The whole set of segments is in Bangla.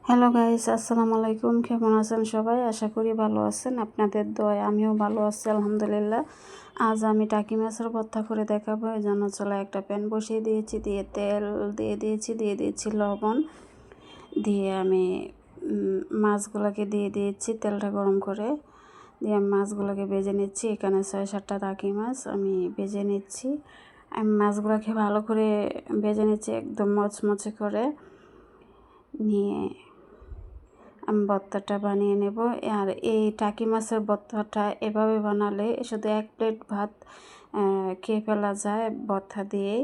হ্যালো গাইস, আসসালামু আলাইকুম। কেমন আছেন সবাই? আশা করি ভালো আছেন। আপনাদের দোয়ায় আমিও ভালো আছি, আলহামদুলিল্লাহ। আজ আমি টাকি মাছের ভর্তা করে দেখাবো। এই জন্য চলে একটা প্যান বসিয়ে দিয়েছি, দিয়ে তেল দিয়ে দিয়েছি লবণ দিয়ে আমি মাছগুলোকে দিয়ে দিয়েছি। তেলটা গরম করে দিয়ে আমি মাছগুলোকে ভেজে নিচ্ছি। এখানে 6-7টা টাকি মাছ আমি ভেজে নিচ্ছি। আমি মাছগুলোকে ভালো করে ভেজে নিচ্ছি, একদম মচমচে করে নিয়ে আমি ভর্তাটা বানিয়ে নেব। আর এই টাকি মাছের ভর্তাটা এভাবে বানালে শুধু 1 প্লেট ভাত খেয়ে ফেলা যায় ভর্তা দিয়েই।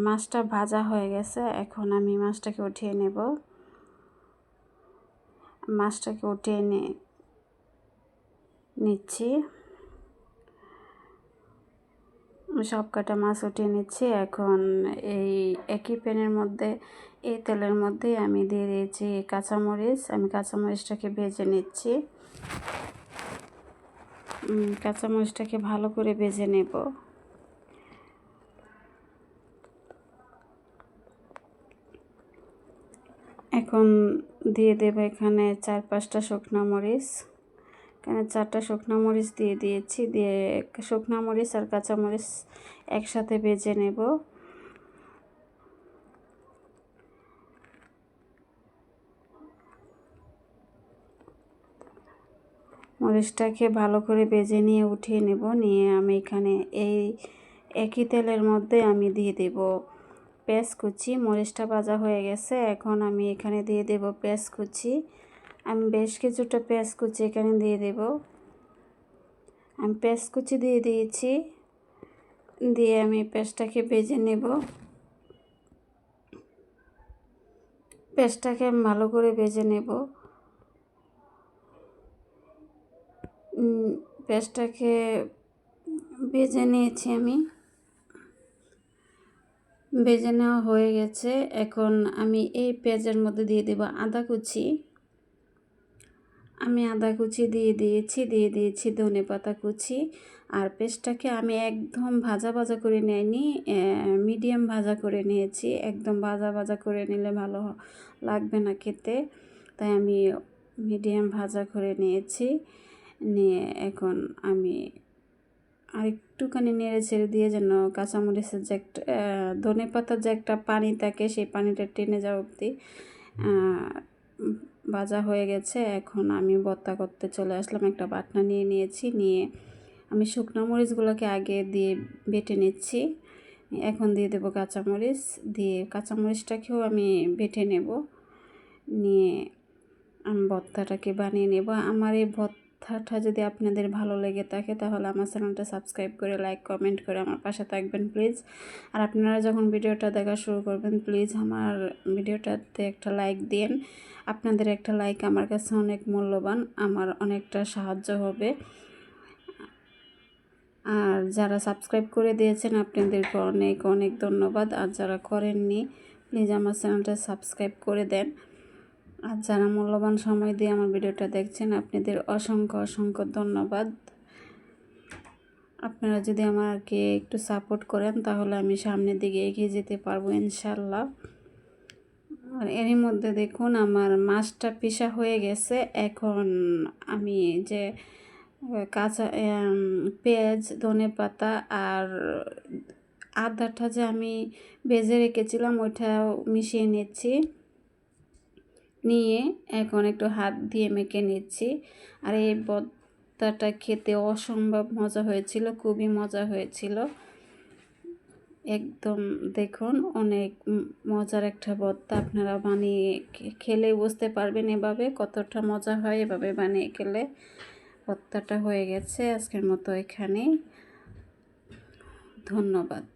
মাছটা ভাজা হয়ে গেছে, এখন আমি মাছটাকে উঠিয়ে নেব। মাছটাকে উঠিয়ে নিচ্ছি, সব কটা মাছ উঠিয়ে নিচ্ছি। এখন এই একই প্যানের মধ্যে এই তেলের মধ্যে আমি দিয়ে দিয়েছি কাঁচামরিচ। আমি কাঁচামরিচটাকে ভেজে নিচ্ছি। কাঁচামরিচটাকে ভালো করে ভেজে নেব। এখন দিয়ে দেব এখানে 4-5টা শুকনো মরিচ। এখানে 4টা শুকনো মরিচ দিয়ে দিয়েছি। দিয়ে শুকনো মরিচ আর কাঁচামরিচ একসাথে ভেজে নেব। মরিচটাকে ভালো করে ভেজে নিয়ে উঠিয়ে নেব। নিয়ে আমি এখানে এই একই তেলের মধ্যে আমি দিয়ে দেব পেঁয়াজ কুচি। মরিচটা ভাজা হয়ে গেছে, এখন আমি এখানে দিয়ে দেব পেঁয়াজ কুচি। আমি বেশ কিছুটা পেঁয়াজ কুচি এখানে দিয়ে দেব। আমি পেঁয়াজ কুচি দিয়ে দিয়েছি, দিয়ে আমি পেঁয়াজটাকে ভেজে নেব। পেঁয়াজটাকে আমি ভালো করে ভেজে নেব। পেঁয়াজটাকে ভেজে নিয়েছি আমি, ভেজে নেওয়া হয়ে গেছে। এখন আমি এই পেঁয়াজের মধ্যে দিয়ে দেব আদা কুচি। আমি আদা কুচি দিয়ে দিয়েছি ধনেপাতা কুচি। আর পেস্টটাকে আমি একদম ভাজা করে নিইনি, মিডিয়াম ভাজা করে নিয়েছি। একদম ভাজা করে নিলে ভালো লাগবে না খেতে, তাই আমি মিডিয়াম ভাজা করে নিয়েছি। নিয়ে এখন আমি আর একটুখানি নেড়ে ছেড়ে দিয়ে যেন কাঁচামরিচের যে একটা ধনেপাতার যে একটা পানি থাকে সেই পানিটা টেনে যাওয়া অবধি ভাজা হয়ে গেছে। এখন আমি ভর্তা করতে চলে আসলাম। একটা বাটনা নিয়েছি, নিয়ে আমি শুকনো মরিচগুলোকে আগে দিয়ে বেটে নিচ্ছি। এখন দিয়ে দেবো কাঁচামরিচ, দিয়ে কাঁচামরিচটাকেও আমি বেটে নেব। নিয়ে আমি ভর্তাটাকে বানিয়ে নেব। আমার এই ভর্তাটা যদি আপনাদের ভালো লেগে থাকে তাহলে আমার চ্যানেলটা সাবস্ক্রাইব করে লাইক কমেন্ট করে আমার পাশে থাকবেন প্লিজ। আর আপনারা যখন ভিডিওটা দেখা শুরু করবেন প্লিজ আমার ভিডিওটাতে একটা লাইক দিন। আপনাদের একটা লাইক আমার কাছে অনেক মূল্যবান, আমার অনেকটা সাহায্য হবে। আর যারা সাবস্ক্রাইব করে দিয়েছেন আপনাদেরকে অনেক ধন্যবাদ। আর যারা করেননি প্লিজ আমার চ্যানেলটা সাবস্ক্রাইব করে দেন। আর যারা মূল্যবান সময় দিয়ে আমার ভিডিওটা দেখছেন আপনাদের অসংখ্য ধন্যবাদ। আপনারা যদি আমাকে একটু সাপোর্ট করেন তাহলে আমি সামনের দিকে এগিয়ে যেতে পারবো ইনশাল্লাহ। আর এরই মধ্যে দেখুন আমার মাছটা পিষা হয়ে গেছে। এখন আমি যে কাঁচা পেঁয়াজ ধনেপাতা আর আদাটা যে আমি ভেজে রেখেছিলাম ওইটাও মিশিয়ে নিচ্ছি। নিয়ে এখন একটু হাত দিয়ে মেখে নিচ্ছি। আর এই ভর্তাটা খেতে অসম্ভব মজা হয়েছিল, খুবই মজা হয়েছিল। একদম দেখুন অনেক মজার একটা ভর্তা। আপনারা বানিয়ে খেলে বুঝতে পারবেন এভাবে কতটা মজা হয় এভাবে বানিয়ে খেলে। ভর্তাটা হয়ে গেছে। আজকের মতো এখানেই, ধন্যবাদ।